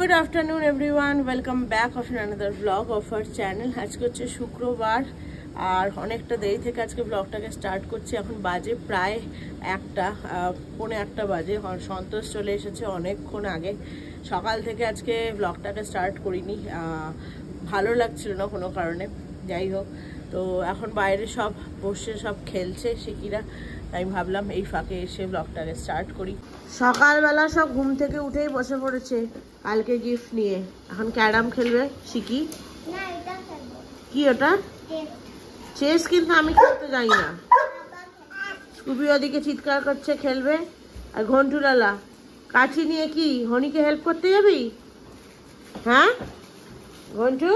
Good afternoon everyone, welcome back of another vlog of our channel. আজকে হচ্ছে শুক্রবার আর অনেকটা দেরি থেকে আজকে ব্লগটাকে স্টার্ট করছি। এখন বাজে প্রায় 1:15 বাজে। সন্তোষ চলে এসেছে অনেকক্ষণ আগে। সকাল থেকে আজকে ব্লগটাকে স্টার্ট করিনি, ভালো লাগছিল না কোনো কারণে। যাই হোক, তো এখন বাইরে সব বসে সব খেলছে শিকিরা, তাই ভাবলাম এই ফাঁকে এসে ব্লগটাকে স্টার্ট করি। সকালবেলা সব ঘুম থেকে উঠেই বসে পড়েছে কালকে গিফট নিয়ে। এখন ক্যারাম খেলবে শিকি। কি ওটা? চেস। কিন্তু আমি খেলতে যাই না। স্কুবি ওদিকে চিৎকার করছে খেলবে। আর ঘন্টু লালা কাঠি নিয়ে কি হনিকে হেল্প করতে যাবি? হ্যাঁ ঘন্টু,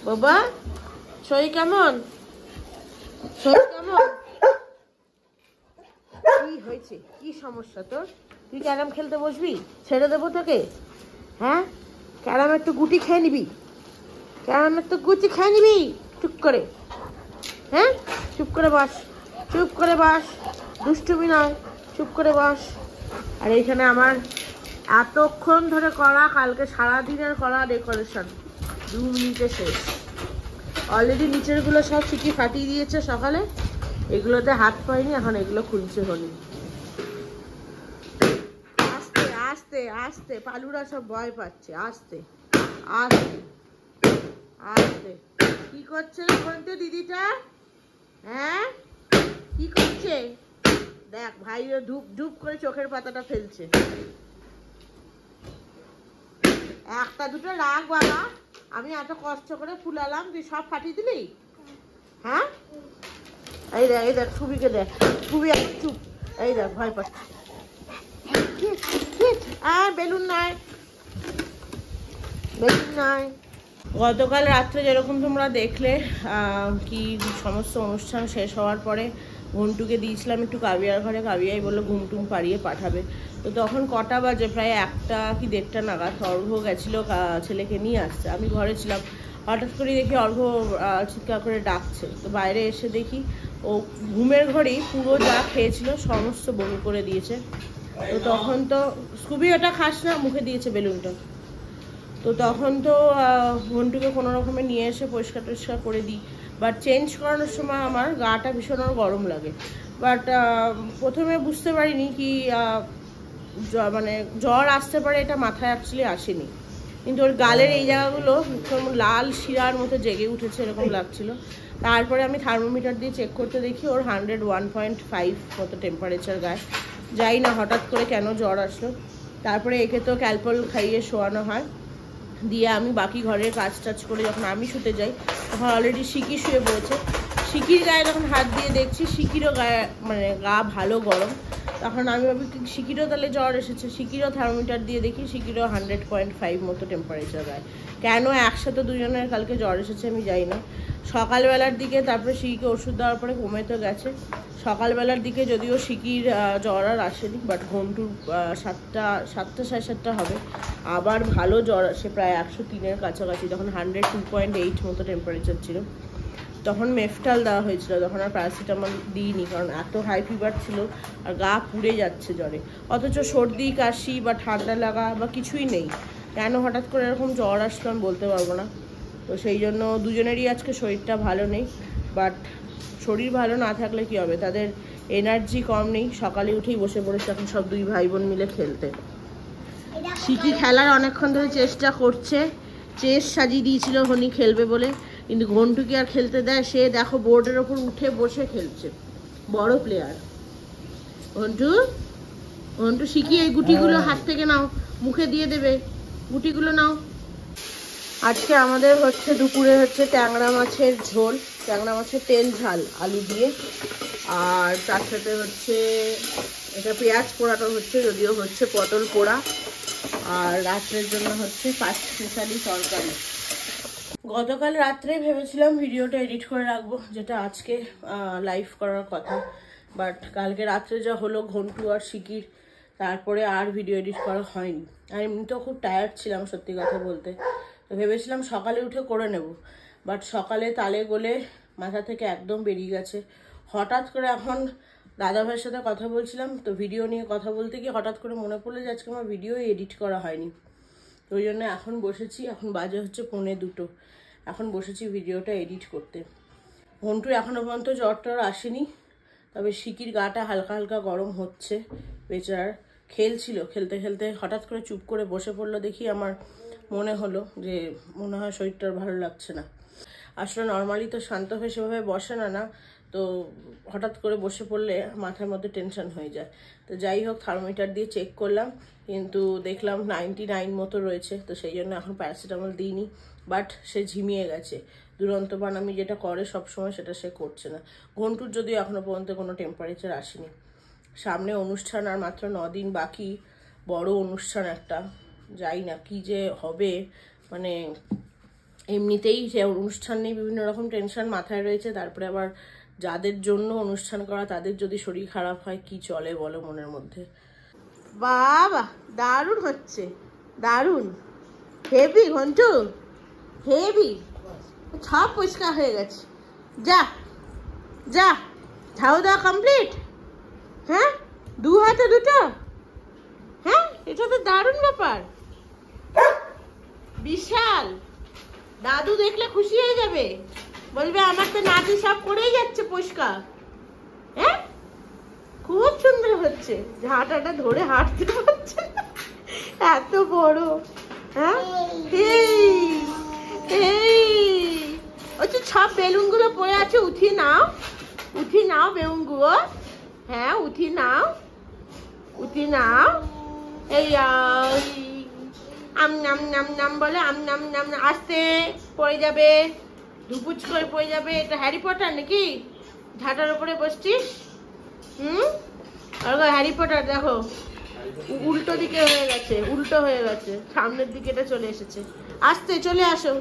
বাবা শরীর কেমন? শরীর কেমন? কি হয়েছে? কি সমস্যা তোর? তুই ক্যারাম খেলতে বসবি? ছেড়ে দেবো তোকে? হ্যাঁ, ক্যারামের তো গুটি খেয়ে নিবি। ক্যারামের তো গুটি খেয়ে নিবি চুপ করে। হ্যাঁ, চুপ করে বস, চুপ করে বস, দুষ্টুমি নয়, চুপ করে বস। আর এইখানে আমার এতক্ষণ ধরে করা, কালকে সারাদিনের করা ডেকোরেশন 2 মিনিটে শেষ। অলরেডি নিচেরগুলো সব শিখি ফাটিয়ে দিয়েছে সকালে, এগুলোতে হাত পাইনি, এখন এগুলো খুলছে হনি। আস্তে আস্তে আস্তে, পালুরা সব ভয় পাচ্ছে। আস্তে আস্তে আস্তে। কি করছে বলতে দিদিটা? হ্যাঁ, কি করছে? দেখ ভাইও ধূপ ধূপ করে চোখের পাতাটা ফেলছে। একটা দুটো রাখ বাবা, আমি এত কষ্ট করে ফুলালাম, তুই সব ফাটিয়ে দিলি? হ্যাঁ, এই দেখ, এই দেখ সুবিকে দেখ, সুবি চুপ, এই দেখ ভয় পাচ্ছে। বেলুন নাই, বেলুন নাই। গতকাল রাত্রে যেরকম তোমরা দেখলে কি সমস্ত অনুষ্ঠান শেষ হওয়ার পরে ঘন্টুকে দিয়েছিলাম একটু কাবিয়ার ঘরে। কাবিয়াই বললো ঘুমটুম পাড়িয়ে পাঠাবে। তো তখন কটা বাজে? প্রায় 1টা কি 1:30 নাগাদ অর্ঘ্য গেছিলো ছেলেকে নিয়ে আসছে। আমি ঘরে ছিলাম। হঠাৎ করে দেখি অর্ঘ্য চিৎকার করে ডাকছে। তো বাইরে এসে দেখি ও ঘুমের ঘরেই পুরো যা খেয়েছিল সমস্ত বমি করে দিয়েছে। তো তখন তো স্কুবি ওটা খাস না, মুখে দিয়েছে বেলুনটা। তো তখন তো ঘন্টুকে কোনো রকমে নিয়ে এসে পরিষ্কার টরিষ্কার করে দিই। বাট চেঞ্জ করানোর সময় আমার গাটা ভীষণ গরম লাগে। বাট প্রথমে বুঝতে পারিনি কি মানে জ্বর আসতে পারে, এটা মাথায় অ্যাকচুয়ালি আসেনি। কিন্তু ওর গালের এই জায়গাগুলো লাল শিরার মতো জেগে উঠেছে, এরকম লাগছিল। তারপরে আমি থার্মোমিটার দিয়ে চেক করতে দেখি ওর 101.5 মতো টেম্পারেচার গায়ে। যাই না হঠাৎ করে কেন জ্বর আসলো। তারপরে একে তো ক্যালপল খাইয়ে শোয়ানো হয়, দিয়ে আমি বাকি ঘরের কাজ টাজ করে যখন আমি শুতে যাই তখন অলরেডি শিকি শুয়ে পড়েছে। শিকির গায়ে যখন হাত দিয়ে দেখছি শিকিরও গায়ে মানে গা ভালো গরম। তখন আমি ভাবি শিকিরও তাহলে জ্বর এসেছে। শিকিরও থার্মোমিটার দিয়ে দেখি শিকিরও 100.5 মতো টেম্পারেচার গায়ে। কেন একসাথে দুজনের কালকে জ্বর এসেছে আমি জানি না। সকালবেলার দিকে তারপরে শিকিকে ওষুধ দেওয়ার পরে কমে তো গেছে। সকালবেলার দিকে যদিও শিকির জ্বর আর আসেনি, বাট ঘন্টুর 7টা 7:30 হবে আবার ভালো জ্বর আসে, প্রায় 103-এর কাছাকাছি। তখন 102.8 মতো টেম্পারেচার ছিল। তখন মেফটাল দেওয়া হয়েছিল, তখন আর প্যারাসিটামল দিইনি, কারণ এত হাই ফিভার ছিল আর গা পুড়ে যাচ্ছে জ্বরে। অথচ সর্দি কাশি বা ঠান্ডা লাগা বা কিছুই নেই। কেন হঠাৎ করে এরকম জ্বর আসলো আমি বলতে পারবো না। তো সেই জন্য দুজনেরই আজকে শরীরটা ভালো নেই। বাট শরীর ভালো না থাকলে কি হবে, তাদের এনার্জি কম নেই। সকালে উঠেই বসে পড়েছে এখন সব 2 ভাই বোন মিলে খেলতে। শিকি খেলার অনেকক্ষণ ধরে চেষ্টা করছে। চেস সাজিয়ে দিয়েছিল হনি খেলবে বলে, কিন্তু ঘন্টুকে আর খেলতে দেয়? সে দেখো বোর্ডের ওপর উঠে বসে খেলছে, বড় প্লেয়ার। ঘন্টু, ঘন্টু শিখি এই গুটিগুলো হাত থেকে নাও, মুখে দিয়ে দেবে। গুটিগুলো নাও। আজকে আমাদের হচ্ছে দুপুরে হচ্ছে ট্যাংরা মাছের ঝোল, ট্যাংরা মাছের তেল ঝাল আলু দিয়ে। আর তার সাথে হচ্ছে এটা পেঁয়াজ পোড়াটা হচ্ছে, যদিও হচ্ছে পটল পোড়া। আর রাত্রের জন্য হচ্ছে 5 স্পেশালি তরকারি। গতকাল রাত্রে ভেবেছিলাম ভিডিওটা এডিট করে রাখবো, যেটা আজকে লাইভ করার কথা। বাট কালকে রাত্রে যা হলো ঘন্টু আর শিকির, তারপরে আর ভিডিও এডিট করা হয়নি। আর এমনিতেও খুব টায়ার্ড ছিলাম সত্যি কথা বলতে। তো ভেবেছিলাম সকালে উঠে করে নেব, বাট সকালে তালে গোলে মাথা থেকে একদম বেরিয়ে গেছে। হঠাৎ করে এখন দাদা ভাইয়ের সাথে কথা বলছিলাম, তো ভিডিও নিয়ে কথা বলতে গিয়ে হঠাৎ করে মনে পড়লো যে আজকে আমার ভিডিও এডিট করা হয়নি। তো ওই জন্য এখন বসেছি, এখন বাজে হচ্ছে 1:45, এখন বসেছি ভিডিওটা এডিট করতে। ঘন্টু এখনও পর্যন্ত জ্বর টর আসেনি, তবে শিকির গাটা হালকা হালকা গরম হচ্ছে। বেচারার খেলছিল, খেলতে খেলতে হঠাৎ করে চুপ করে বসে পড়লো। দেখি আমার মনে হলো যে মনে হয় শরীরটার ভালো লাগছে না। আসলে নর্মালি তো শান্ত হয়ে সেভাবে বসে না, তো হঠাৎ করে বসে পড়লে মাথার মধ্যে টেনশন হয়ে যায়। তো যাই হোক, থার্মোমিটার দিয়ে চেক করলাম, কিন্তু দেখলাম 99 মতো রয়েছে। তো সেই জন্য এখন প্যারাসিটামল দিইনি, বাট সে ঝিমিয়ে গেছে। দুরন্ত বানামি যেটা করে সবসময় সেটা সে করছে না। ঘন্টুর যদিও এখনো পর্যন্ত কোনো টেম্পারেচার আসেনি। সামনে অনুষ্ঠান আর মাত্র 9 দিন বাকি, বড় অনুষ্ঠান একটা, যাই না কি যে হবে। মানে এমনিতেই সে অনুষ্ঠান নিয়ে বিভিন্ন রকম টেনশন মাথায় রয়েছে, তারপরে আবার যাদের জন্য অনুষ্ঠান করা তাদের যদি শরীর খারাপ হয় কি চলে বলো মনের মধ্যে। বাবা দারুণ হচ্ছে, দারুণ হেভি ঘন্টু, হেভি। সব পরিষ্কার হয়ে গেছে, যা যা ঝাড়ু দেওয়া কমপ্লিট। হ্যাঁ, 2 হাতে 2টো, হ্যাঁ এটা তো দারুণ ব্যাপার, বিশাল। দাদু দেখলে খুশি হয়ে যাবে, বলবে আমার তো নাতি সব করেই যাচ্ছে পরিষ্কার। হ্যাঁ, খুব সুন্দর হচ্ছে, ঝাঁটাটা ধরে হাঁটতে পারছে এত বড়। হ্যাঁ, সব বেলুন গুলো পড়ে আছে, উঠিয়ে নাও, উঠিয়ে নাও বেলুন গুলো। হ্যাঁ উঠিয়ে নাও, উঠিয়ে নাও। এই আম নাম নাম নাম বলে, আম নাম নাম, আস্তে পড়ে যাবে, ধুপুচ করে পড়ে যাবে। এটা হ্যারি পটার নাকি? ঝাঁটার উপরে বসছিস? আর হ্যারি পটার দেখো উল্টো দিকে হয়ে গেছে, উল্টো হয়ে গেছে, সামনের দিকে এটা চলে এসেছে। আস্তে চলে আসো,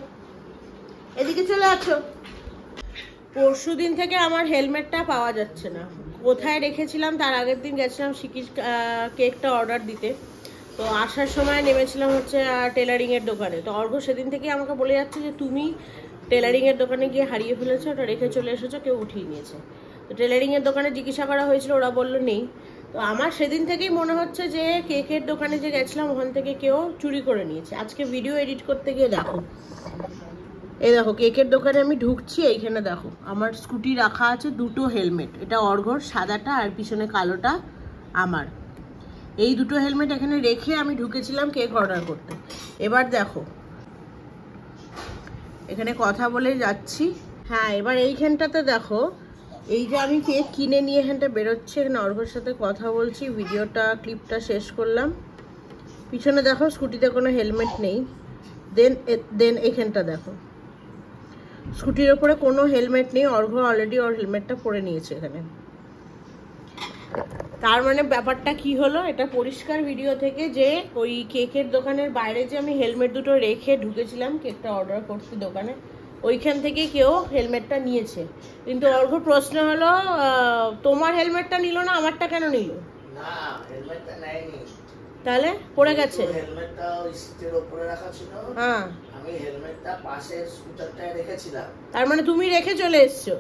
এদিকে চলে আসো। পরশুদিন থেকে আমার হেলমেটটা পাওয়া যাচ্ছে না, কোথায় রেখেছিলাম তার আগের দিন গেছিলাম শিকির কেকটা অর্ডার দিতে। তো আসার সময় নেমেছিলাম হচ্ছে টেলারিংয়ের দোকানে। তো অর্ঘ্য সেদিন থেকে আমাকে বলে যাচ্ছে যে তুমি টেলারিংয়ের দোকানে গিয়ে হারিয়ে ফেলেছো, ওটা রেখে চলে এসেছো, কেউ উঠিয়ে নিয়েছে। তো টেলারিংয়ের দোকানে জিজ্ঞাসা করা হয়েছিল, ওরা বললো নেই। তো আমার সেদিন থেকেই মনে হচ্ছে যে কেকের দোকানে যে গেছিলাম ওখান থেকে কেউ চুরি করে নিয়েছে। আজকে ভিডিও এডিট করতে গিয়ে দেখো, এই দেখো কেকের দোকানে আমি ঢুকছি, এইখানে দেখো আমার স্কুটি রাখা আছে, 2টো হেলমেট, এটা অর্ঘ্যর সাদাটা আর পিছনে কালোটা আমার। এই 2টো হেলমেট এখানে রেখে আমি ঢুকেছিলাম কেক অর্ডার করতে। এবার দেখো এখানে কথা বলে যাচ্ছি। হ্যাঁ, এবার এইখানটাতে দেখো, এই যে আমি কেক কিনে নিয়ে এখানটা বেরোচ্ছি, এখানে অর্ঘ্যর সাথে কথা বলছি, ভিডিওটা ক্লিপটা শেষ করলাম। পিছনে দেখো স্কুটিতে কোনো হেলমেট নেই। দেন এখানটা দেখো স্কুটির ওপরে কোনো হেলমেট নেই, অর্ঘ্য অলরেডি ওর হেলমেটটা পরে নিয়েছে এখানে। তার মানে ব্যাপারটা কি হলো, এটা পরিষ্কার ভিডিও থেকে যে ওই কেকের দোকানের বাইরে যে আমি হেলমেট 2টো রেখে ঢুকেছিলাম কেকটা অর্ডার করতে দোকানে, ওইখান থেকে কেউ হেলমেটটা নিয়েছে। কিন্তু অর্ঘ্য প্রশ্ন হলো তোমার হেলমেটটা নিল না, আমারটা কেন নিল? না, হেলমেটটা নেয়নি। তাহলে পড়ে গেছে? হেলমেটটা সিটের উপরে রাখা ছিল। হ্যাঁ, আমি হেলমেটটা পাশের স্কুটারটায় রেখেছিলাম। তার মানে তুমি রেখে চলে এসছো?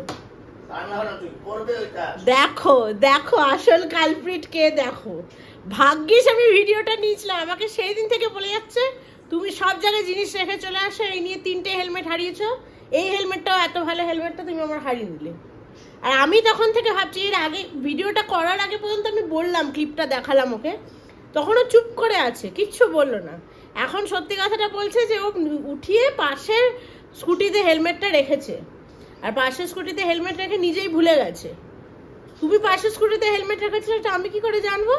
দেখো দেখো আসল কালপ্রিট কে, দেখো ভাগ্যিস আমি ভিডিওটা নিয়েছিলাম। আমাকে সেই দিন থেকে বলে যাচ্ছে তুমি সব জায়গায় জিনিস রেখে চলে আসো, এই নিয়ে 3টে হেলমেট হারিয়েছো, এই হেলমেটটাও এত ভালো হেলমেটটা তুমি আমার হারিয়ে নিলে। আর আমি তখন থেকে ভাবছি, এর আগে ভিডিওটা করার আগে পর্যন্ত আমি বললাম, ক্লিপটা দেখালাম ওকে, তখনও চুপ করে আছে, কিচ্ছু বললো না। এখন সত্যি কথাটা বলছে যে ও উঠিয়ে পাশের স্কুটিতে হেলমেটটা রেখেছে, আর পাশের স্কুটিতে হেলমেট রেখে নিজেই ভুলে গেছে। তুমি পাশের স্কুটিতে হেলমেট রেখেছিলে, এটা আমি কি করে জানবো?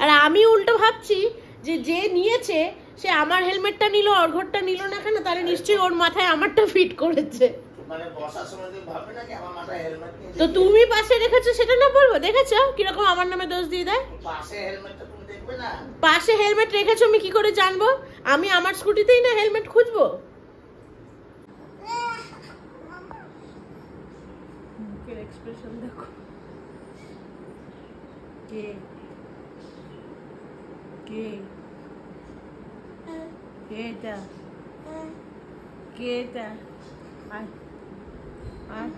আর আমি উল্টো ভাবছি যে যে নিয়েছে সে আমার হেলমেটটা নিল, অর্ঘ্যটা নিল না কেন, তাহলে নিশ্চয়ই ওর মাথায় আমারটা ফিট করেছে। তো তুমি পাশে রেখেছো সেটা না বলবো? দেখেছো কিরকম আমার নামে দোষ দিয়ে দেয়? পাশে হেলমেট রেখেছো আমি কি করে জানবো? আমি আমার স্কুটিতেই না হেলমেট খুঁজবো? মুখের এক্সপ্রেশন দেখো। কে কে কে এটা? কে এটা? আয় আয়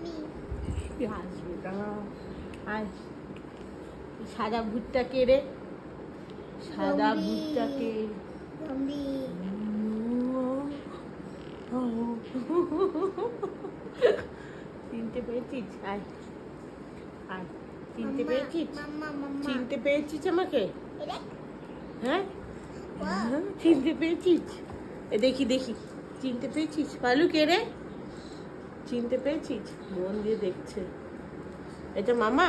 সাদা ভূতটা কে রে? সাদা ভূতটা কে? চিনতে পেরেছিস? আয় আয়, চিনতে পেরেছিস? চিনতে পেরেছিস আমাকে? হ্যাঁ, চিনতে পেরেছিস? দেখি দেখি, চিনতে পেরেছিস? পালু কে রে? চিনতে পেরেছিস? মন দিয়ে দেখছে। এটা মামা?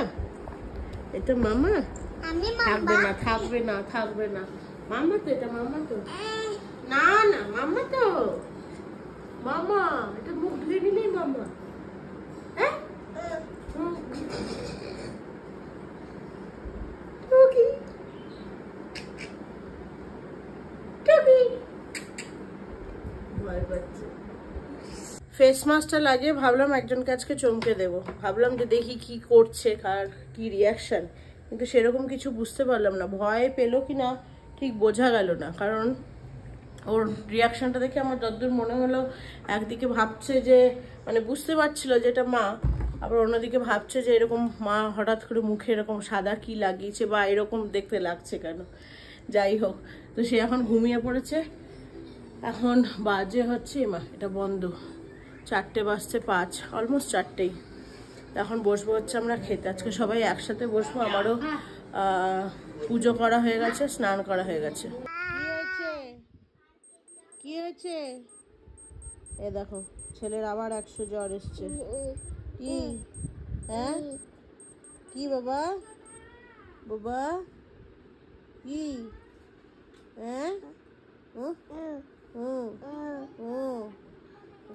এটা মামা? থাকবে না, থাকবে না, থাকবে না। মামা তো, এটা মামা তো। না না, মামা তো। মামা, এটা মুখ ধুয়ে নিলেই মামা। হ্যাঁ, টুকি টুকি ভয় পাচ্ছে। ফেস মাস্কটা লাগিয়ে ভাবলাম একজনকে আজকে চমকে দেবো। ভাবলাম যে দেখি কি করছে, কার কি রিয়াকশন, কিন্তু সেরকম কিছু বুঝতে পারলাম না। ভয় পেলো কি না ঠিক বোঝা গেল না, কারণ ওর রিয়াকশনটা দেখে আমার যতদূর মনে হলো একদিকে ভাবছে যে মানে বুঝতে পারছিল যে এটা মা, আবার অন্যদিকে ভাবছে যে এরকম মা হঠাৎ করে মুখে এরকম সাদা কি লাগিয়েছে বা এরকম দেখতে লাগছে কেন। যাই হোক, তো সে এখন ঘুমিয়ে পড়েছে। এখন বাজে হচ্ছে মা এটা বন্ধ 4:05, অলমোস্ট 4টেই। এখন বসবো হচ্ছে আমরা খেতে। আজকে সবাই একসাথে বসবো। আমারও পুজো করা হয়ে গেছে, স্নান করা হয়ে গেছে। কি হয়েছে? এ দেখো, ছেলের আবার 100 জ্বর এসছে। কি? হ্যাঁ, কি বাবা? বাবা কি? হ্যাঁ,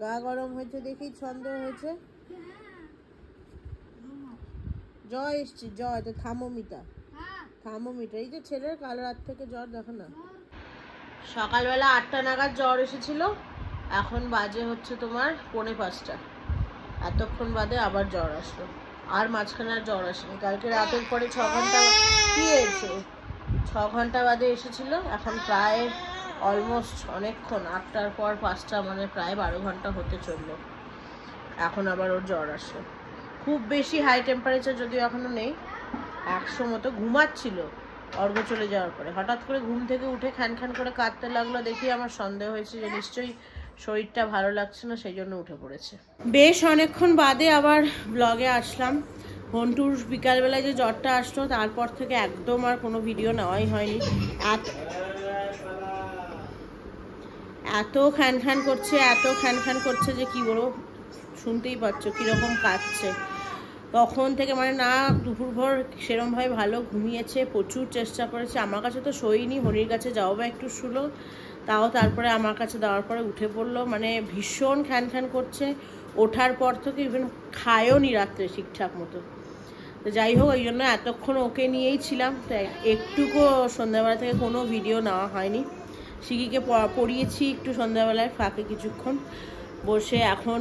গা গরম হয়েছে দেখেই সন্দেহ হয়েছে। জ্বর এসছে, জ্বর। এটা থার্মোমিটার, থার্মোমিটার। এই যে ছেলের কাল রাত থেকে জ্বর, দেখো না। সকালবেলা 8টা নাগাদ জ্বর এসেছিল, এখন বাজে হচ্ছে তোমার 4:45। এতক্ষণ বাদে আবার জ্বর আসলো, আর মাঝখানে আর জ্বর আসেনি। কালকে রাতের পরে 6 ঘন্টা কি হয়েছে, 6 ঘন্টা বাদে এসেছিল। এখন প্রায় অলমোস্ট অনেকক্ষণ, 8টার পর 5টা, মানে প্রায় 12 ঘন্টা হতে চললো। এখন আবার ওর জ্বর আসলো। খুব বেশি হাই টেম্পারেচার যদিও এখনো নেই, 100 মতো। ঘুমাচ্ছিল অর্ঘ চলে যাওয়ার পরে, হঠাৎ করে ঘুম থেকে উঠে খ্যান খ্যান করে কাঁদতে লাগলো। দেখি আমার সন্দেহ হয়েছে যে নিশ্চয়ই শরীরটা ভালো লাগছে না, সেই জন্য উঠে পড়েছে। বেশ অনেকক্ষণ বাদে আবার ব্লগে আসলাম। ঘন্টুর বিকালবেলায় যে জ্বরটা আসলো তারপর থেকে একদম আর কোনো ভিডিও নেওয়াই হয়নি। এত খ্যান খ্যান করছে, এত খ্যান খ্যান করছে যে কি বলবো, শুনতেই পাচ্ছ কিরকম কাঁদছে। তখন থেকে মানে না দুপুরভর সেরমভাবে ভালো ঘুমিয়েছে, প্রচুর চেষ্টা করেছে। আমার কাছে তো শোয়নি, হরির কাছে যাও বা একটু শুলো, তাও তারপরে আমার কাছে দেওয়ার পরে উঠে পড়লো। মানে ভীষণ খ্যান খ্যান করছে। ওঠার পর থেকে ইভেন খায়ও নি রাত্রে ঠিকঠাক মতো। তো যাই হোক, ওই জন্য এতক্ষণ ওকে নিয়েই ছিলাম। তো একটুকু সন্ধ্যাবেলা থেকে কোনো ভিডিও নেওয়া হয়নি। শিখিকে পড়িয়েছি একটু সন্ধ্যাবেলায় ফাঁকে কিছুক্ষণ বসে, এখন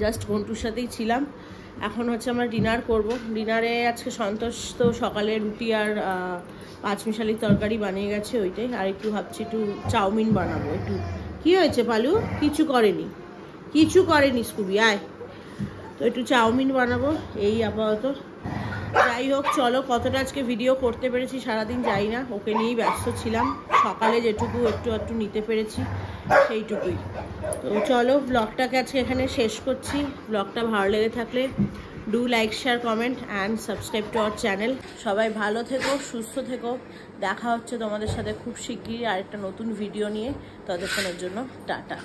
জাস্ট ঘন্টুর সাথেই ছিলাম। এখন হচ্ছে আমরা ডিনার করব। ডিনারে আজকে সন্তোষ তো সকালে রুটি আর 5 মিশালির তরকারি বানিয়ে গেছে, ওইটাই। আর একটু ভাবছি একটু চাউমিন বানাবো। একটু কি হয়েছে পালু? কিছু করেনি, কিছু করেনি স্কুবি, আয়। তো একটু চাউমিন বানাবো এই আপাতত। যাই হোক, চলো কতটা আজকে ভিডিও করতে পেরেছি সারাদিন যাই না, ওকে নিয়েই ব্যস্ত ছিলাম। সকালে যেটুকু একটু একটু নিতে পেরেছি সেইটুকুই। তো চলো ব্লগটাকে আজকে এখানে শেষ করছি। ব্লগটা ভালো লেগে থাকলে do like, share, comment and subscribe to our channel. সবাই ভালো থেকো, সুস্থ থেকো। দেখা হচ্ছে তোমাদের সাথে খুব শিগগিরই আরেকটা নতুন ভিডিও নিয়ে। ততক্ষণের জন্য টাটা।